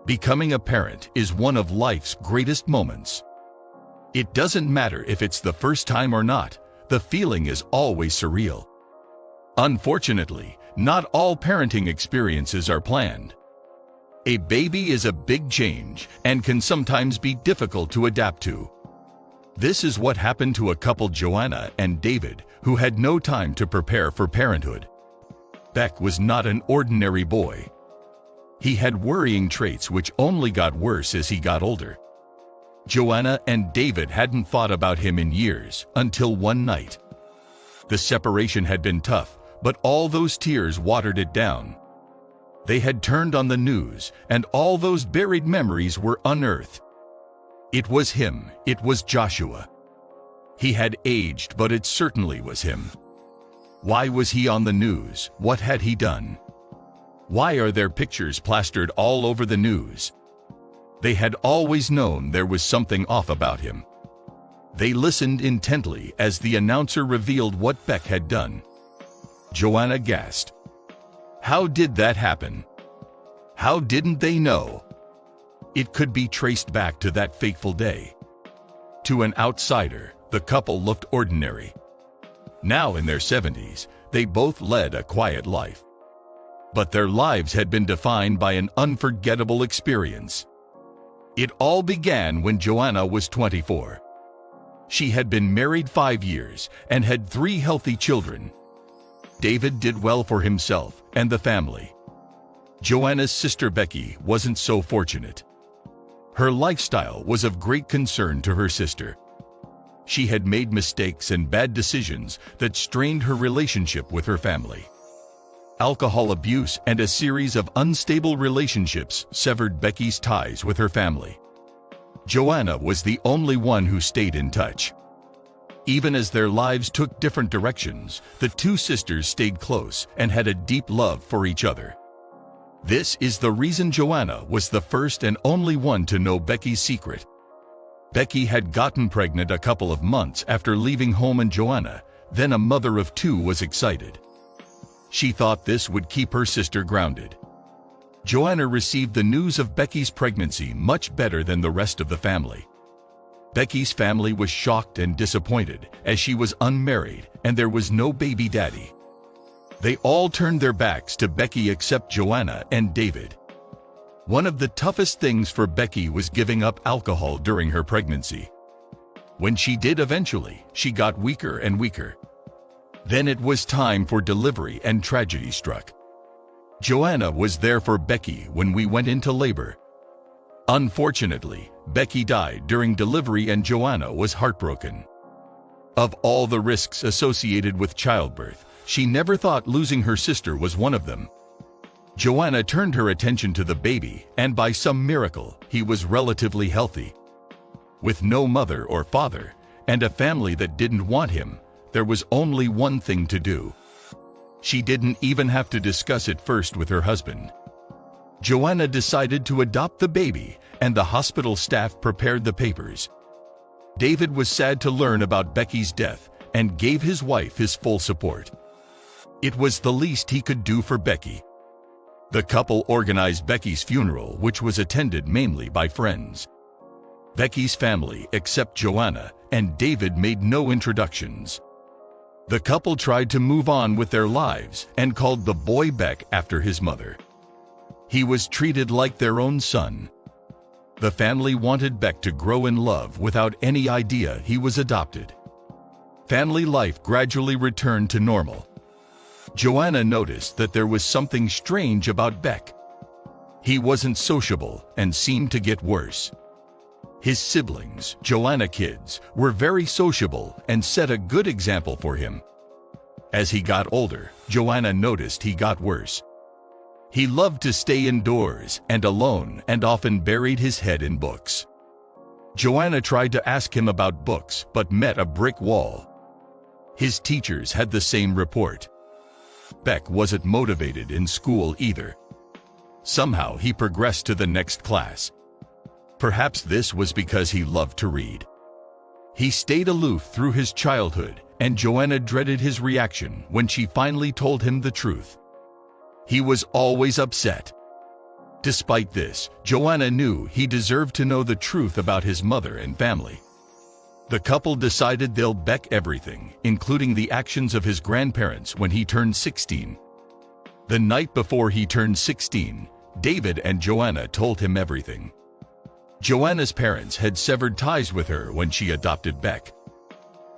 Becoming a parent is one of life's greatest moments. It doesn't matter if it's the first time or not, the feeling is always surreal. Unfortunately, not all parenting experiences are planned. A baby is a big change and can sometimes be difficult to adapt to. This is what happened to a couple, Joanna and David, who had no time to prepare for parenthood. Beck was not an ordinary boy. He had worrying traits which only got worse as he got older. Joanna and David hadn't thought about him in years, until one night. The separation had been tough, but all those tears watered it down. They had turned on the news, and all those buried memories were unearthed. It was him, it was Joshua. He had aged, but it certainly was him. Why was he on the news? What had he done? Why are there pictures plastered all over the news? They had always known there was something off about him. They listened intently as the announcer revealed what Beck had done. Joanna gasped. How did that happen? How didn't they know? It could be traced back to that fateful day. To an outsider, the couple looked ordinary. Now in their 70s, they both led a quiet life. But their lives had been defined by an unforgettable experience. It all began when Joanna was 24. She had been married 5 years and had 3 healthy children. David did well for himself and the family. Joanna's sister Becky wasn't so fortunate. Her lifestyle was of great concern to her sister. She had made mistakes and bad decisions that strained her relationship with her family. Alcohol abuse and a series of unstable relationships severed Becky's ties with her family. Joanna was the only one who stayed in touch. Even as their lives took different directions, the two sisters stayed close and had a deep love for each other. This is the reason Joanna was the first and only one to know Becky's secret. Becky had gotten pregnant a couple of months after leaving home, and Joanna, then a mother of 2, was excited. She thought this would keep her sister grounded. Joanna received the news of Becky's pregnancy much better than the rest of the family. Becky's family was shocked and disappointed, as she was unmarried and there was no baby daddy. They all turned their backs to Becky except Joanna and David. One of the toughest things for Becky was giving up alcohol during her pregnancy. When she did eventually, she got weaker and weaker. Then it was time for delivery and tragedy struck. Joanna was there for Becky when we went into labor. Unfortunately, Becky died during delivery and Joanna was heartbroken. Of all the risks associated with childbirth, she never thought losing her sister was one of them. Joanna turned her attention to the baby, and by some miracle, he was relatively healthy. With no mother or father, and a family that didn't want him, there was only one thing to do. She didn't even have to discuss it first with her husband. Joanna decided to adopt the baby, and the hospital staff prepared the papers. David was sad to learn about Becky's death and gave his wife his full support. It was the least he could do for Becky. The couple organized Becky's funeral, which was attended mainly by friends. Becky's family, except Joanna and David, made no introductions. The couple tried to move on with their lives and called the boy Beck after his mother. He was treated like their own son. The family wanted Beck to grow in love without any idea he was adopted. Family life gradually returned to normal. Joanna noticed that there was something strange about Beck. He wasn't sociable and seemed to get worse. His siblings, Joanna kids, were very sociable and set a good example for him. As he got older, Joanna noticed he got worse. He loved to stay indoors and alone and often buried his head in books. Joanna tried to ask him about books but met a brick wall. His teachers had the same report. Beck wasn't motivated in school either. Somehow he progressed to the next class. Perhaps this was because he loved to read. He stayed aloof through his childhood, and Joanna dreaded his reaction when she finally told him the truth. He was always upset. Despite this, Joanna knew he deserved to know the truth about his mother and family. The couple decided they'll Beck everything, including the actions of his grandparents when he turned 16. The night before he turned 16, David and Joanna told him everything. Joanna's parents had severed ties with her when she adopted Beck.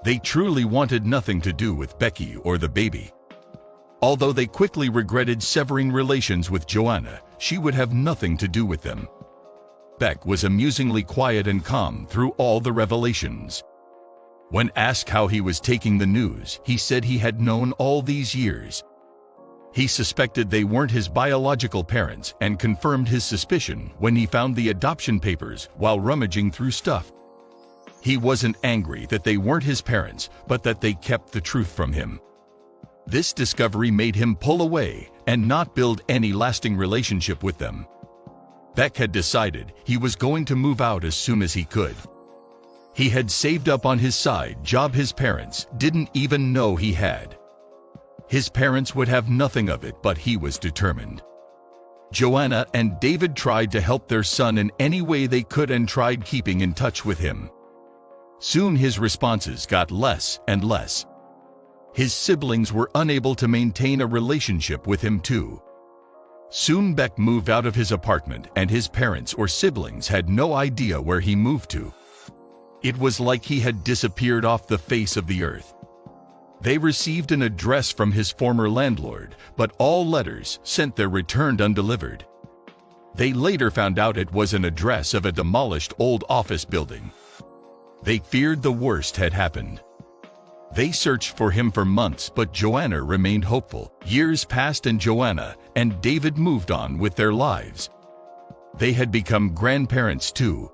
They truly wanted nothing to do with Becky or the baby. Although they quickly regretted severing relations with Joanna, she would have nothing to do with them. Beck was amusingly quiet and calm through all the revelations. When asked how he was taking the news, he said he had known all these years. He suspected they weren't his biological parents and confirmed his suspicion when he found the adoption papers while rummaging through stuff. He wasn't angry that they weren't his parents, but that they kept the truth from him. This discovery made him pull away and not build any lasting relationship with them. Beck had decided he was going to move out as soon as he could. He had saved up on his side job his parents didn't even know he had. His parents would have nothing of it, but he was determined. Joanna and David tried to help their son in any way they could and tried keeping in touch with him. Soon his responses got less and less. His siblings were unable to maintain a relationship with him too. Soon Beck moved out of his apartment and his parents or siblings had no idea where he moved to. It was like he had disappeared off the face of the earth. They received an address from his former landlord, but all letters sent there returned undelivered. They later found out it was an address of a demolished old office building. They feared the worst had happened. They searched for him for months, but Joanna remained hopeful. Years passed and Joanna and David moved on with their lives. They had become grandparents too.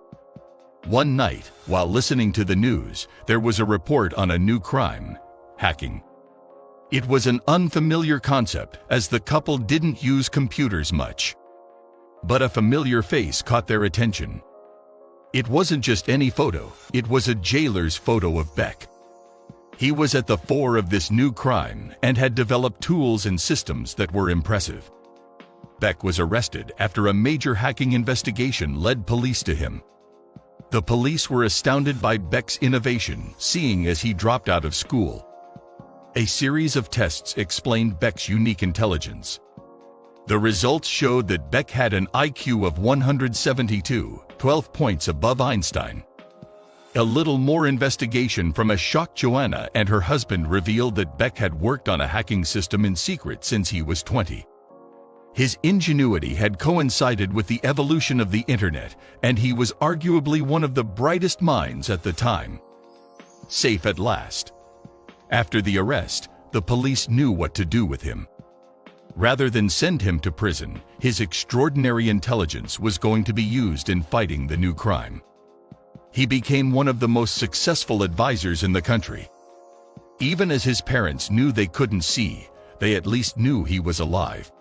One night, while listening to the news, there was a report on a new crime: hacking. It was an unfamiliar concept as the couple didn't use computers much. But a familiar face caught their attention. It wasn't just any photo, it was a jailer's photo of Beck. He was at the fore of this new crime and had developed tools and systems that were impressive. Beck was arrested after a major hacking investigation led police to him. The police were astounded by Beck's innovation, seeing as he dropped out of school. A series of tests explained Beck's unique intelligence. The results showed that Beck had an IQ of 172, 12 points above Einstein. A little more investigation from a shocked Joanna and her husband revealed that Beck had worked on a hacking system in secret since he was 20. His ingenuity had coincided with the evolution of the internet, and he was arguably one of the brightest minds at the time. Safe at last. After the arrest, the police knew what to do with him. Rather than send him to prison, his extraordinary intelligence was going to be used in fighting the new crime. He became one of the most successful advisors in the country. Even as his parents knew they couldn't see, they at least knew he was alive.